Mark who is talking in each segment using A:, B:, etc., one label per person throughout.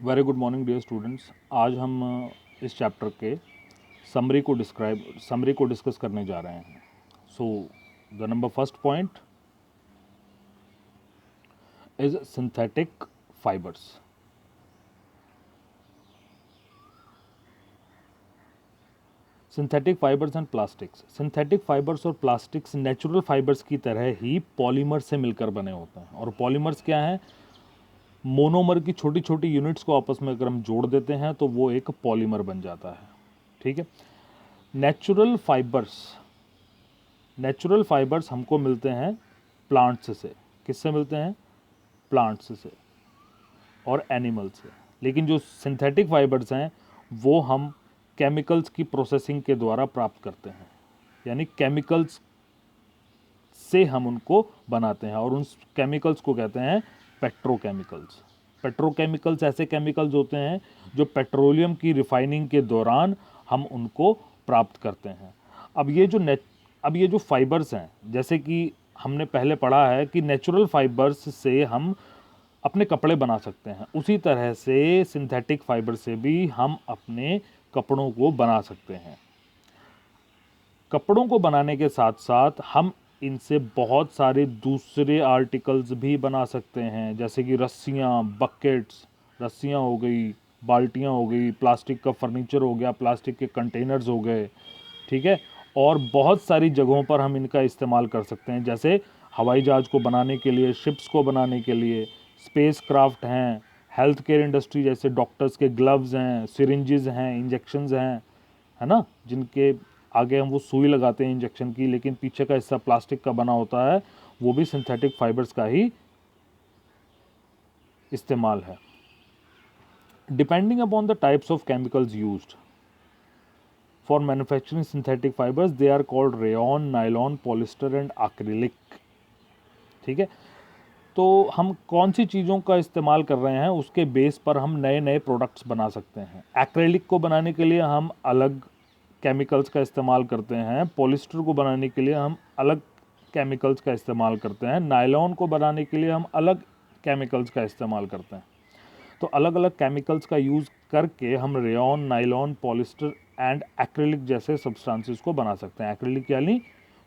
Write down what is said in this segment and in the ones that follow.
A: Very good morning dear students. आज हम इस चैप्टर के समरी को डिस्कस करने जा रहे हैं। So the number first point is synthetic fibres. Synthetic fibres and plastics. Synthetic fibres और प्लास्टिक्स नेचुरल फाइबर्स की तरह ही पॉलीमर से मिलकर बने होते हैं। और पॉलीमर्स क्या हैं? मोनोमर की छोटी छोटी यूनिट्स को आपस में अगर हम जोड़ देते हैं तो वो एक पॉलीमर बन जाता है। ठीक है। नेचुरल फाइबर्स हमको मिलते हैं प्लांट्स से। किससे मिलते हैं? प्लांट्स से और एनिमल से। लेकिन जो सिंथेटिक फाइबर्स हैं वो हम केमिकल्स की प्रोसेसिंग के द्वारा प्राप्त करते हैं, यानी केमिकल्स से हम उनको बनाते हैं और उन केमिकल्स को कहते हैं पेट्रोकेमिकल्स। पेट्रोकेमिकल्स ऐसे केमिकल्स होते हैं जो पेट्रोलियम की रिफाइनिंग के दौरान हम उनको प्राप्त करते हैं। अब ये जो फाइबर्स हैं, जैसे कि हमने पहले पढ़ा है कि नेचुरल फाइबर्स से हम अपने कपड़े बना सकते हैं, उसी तरह से सिंथेटिक फाइबर से भी हम अपने कपड़ों को बना सकते हैं। कपड़ों को बनाने के साथ साथ हम इनसे बहुत सारे दूसरे आर्टिकल्स भी बना सकते हैं, जैसे कि रस्सियाँ, बकेट्स, रस्सियाँ हो गई, बाल्टियाँ हो गई, प्लास्टिक का फर्नीचर हो गया, प्लास्टिक के कंटेनर्स हो गए। ठीक है। और बहुत सारी जगहों पर हम इनका इस्तेमाल कर सकते हैं, जैसे हवाई जहाज़ को बनाने के लिए, शिप्स को बनाने के लिए, स्पेस क्राफ्ट हैं, हेल्थ केयर इंडस्ट्री जैसे डॉक्टर्स के ग्लव्स हैं, सिरिंजेस हैं, इंजेक्शंस हैं, है ना, जिनके आगे हम वो सुई लगाते हैं इंजेक्शन की, लेकिन पीछे का हिस्सा प्लास्टिक का बना होता है, वो भी सिंथेटिक फाइबर्स का ही इस्तेमाल है। Depending upon the types of chemicals used for manufacturing synthetic fibres, they are called rayon, nylon, polyester and acrylic. ठीक है। तो हम कौन सी चीज़ों का इस्तेमाल कर रहे हैं उसके बेस पर हम नए नए प्रोडक्ट्स बना सकते हैं। एक्रेलिक को बनाने के लिए हम अलग केमिकल्स का इस्तेमाल करते हैं, पॉलिस्टर को बनाने के लिए हम अलग केमिकल्स का इस्तेमाल करते हैं, नायलॉन को बनाने के लिए हम अलग केमिकल्स का इस्तेमाल करते हैं। तो अलग अलग केमिकल्स का यूज़ करके हम rayon, nylon, polyester and acrylic जैसे सब्सटेंसेस को बना सकते हैं। एक्रेलिक यानी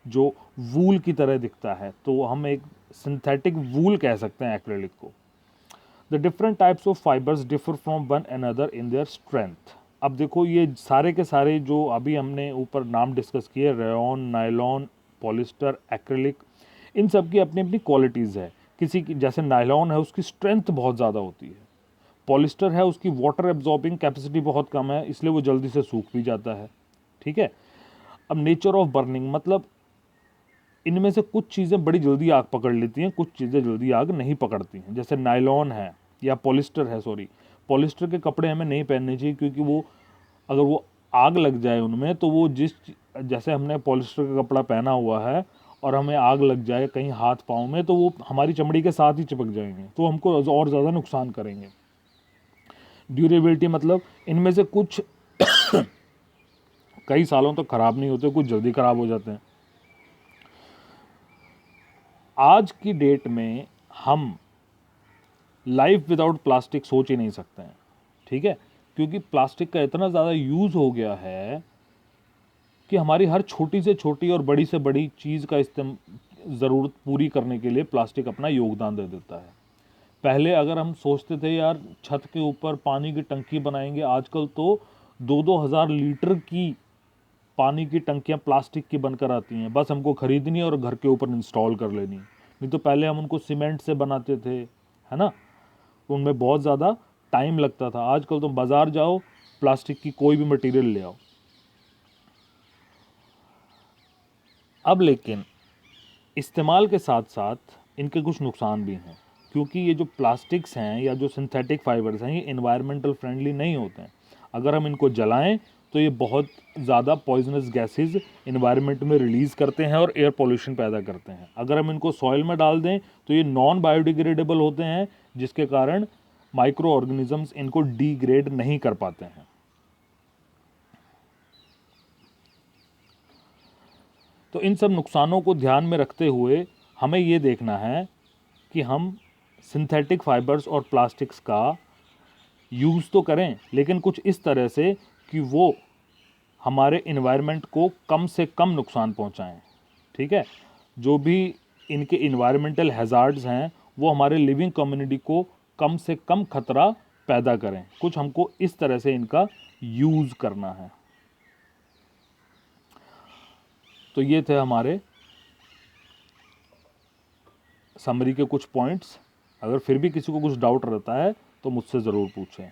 A: जो वूल की तरह दिखता है, तो हम एक सिंथेटिक वूल कह सकते हैं एक्रेलिक को। The different types of fibres differ from one another in their strength. अब देखो, ये सारे के सारे जो अभी हमने ऊपर नाम डिस्कस किए, रेयॉन, नायलॉन, पॉलिस्टर, एक्रेलिक, इन सब की अपनी अपनी क्वालिटीज़ है। किसी की, जैसे नायलॉन है, उसकी स्ट्रेंथ बहुत ज़्यादा होती है। पॉलिस्टर है, उसकी वाटर एब्जॉर्बिंग कैपेसिटी बहुत कम है, इसलिए वो जल्दी से सूख भी जाता है। ठीक है। अब नेचर ऑफ बर्निंग, मतलब इनमें से कुछ चीज़ें बड़ी जल्दी आग पकड़ लेती हैं, कुछ चीज़ें जल्दी आग नहीं पकड़ती हैं। जैसे नायलॉन है या पॉलिस्टर है, पॉलिस्टर के कपड़े हमें नहीं पहनने चाहिए, क्योंकि वो अगर वो आग लग जाए उनमें, तो वो जैसे हमने पॉलिस्टर का कपड़ा पहना हुआ है और हमें आग लग जाए कहीं हाथ पाँव में, तो वो हमारी चमड़ी के साथ ही चिपक जाएंगे, तो हमको और ज़्यादा नुकसान करेंगे। ड्यूरेबिलिटी, मतलब इनमें से कुछ कई सालों तक खराब नहीं होते, कुछ जल्दी खराब हो जाते हैं। आज की डेट में हम लाइफ विदाउट प्लास्टिक सोच ही नहीं सकते हैं। ठीक है। क्योंकि प्लास्टिक का इतना ज़्यादा यूज़ हो गया है कि हमारी हर छोटी से छोटी और बड़ी से बड़ी चीज़ का ज़रूरत पूरी करने के लिए प्लास्टिक अपना योगदान दे देता है। पहले अगर हम सोचते थे यार छत के ऊपर पानी की टंकी बनाएंगे, आजकल तो 2-2 हज़ार लीटर की पानी की टंकियां प्लास्टिक की बनकर आती हैं, बस हमको खरीदनी है और घर के ऊपर इंस्टॉल कर लेनी। नहीं तो पहले हम उनको सीमेंट से बनाते थे, है ना, तो उनमें बहुत ज़्यादा टाइम लगता था। आजकल तो बाज़ार जाओ, प्लास्टिक की कोई भी मटेरियल ले आओ। अब लेकिन इस्तेमाल के साथ साथ इनके कुछ नुकसान भी हैं, क्योंकि ये जो प्लास्टिक्स हैं या जो सिंथेटिक फाइबर्स हैं, ये इन्वायरमेंटल फ्रेंडली नहीं होते हैं। अगर हम इनको जलाएं तो ये बहुत ज़्यादा पॉइजनस गैसेस इन्वायरमेंट में रिलीज़ करते हैं और एयर पोल्यूशन पैदा करते हैं। अगर हम इनको सॉइल में डाल दें तो ये नॉन बायोडिग्रेडेबल होते हैं, जिसके कारण माइक्रो ऑर्गेनिजम्स इनको डिग्रेड नहीं कर पाते हैं। तो इन सब नुकसानों को ध्यान में रखते हुए हमें ये देखना है कि हम सिंथेटिक फाइबर्स और प्लास्टिक्स का यूज़ तो करें लेकिन कुछ इस तरह से कि वो हमारे इन्वायरमेंट को कम से कम नुकसान पहुंचाएं। ठीक है, जो भी इनके इन्वायरमेंटल हैज़ार्ड्स हैं वो हमारे लिविंग कम्युनिटी को कम से कम खतरा पैदा करें। कुछ हमको इस तरह से इनका यूज़ करना है। तो ये थे हमारे समरी के कुछ पॉइंट्स। अगर फिर भी किसी को कुछ डाउट रहता है तो मुझसे ज़रूर पूछें।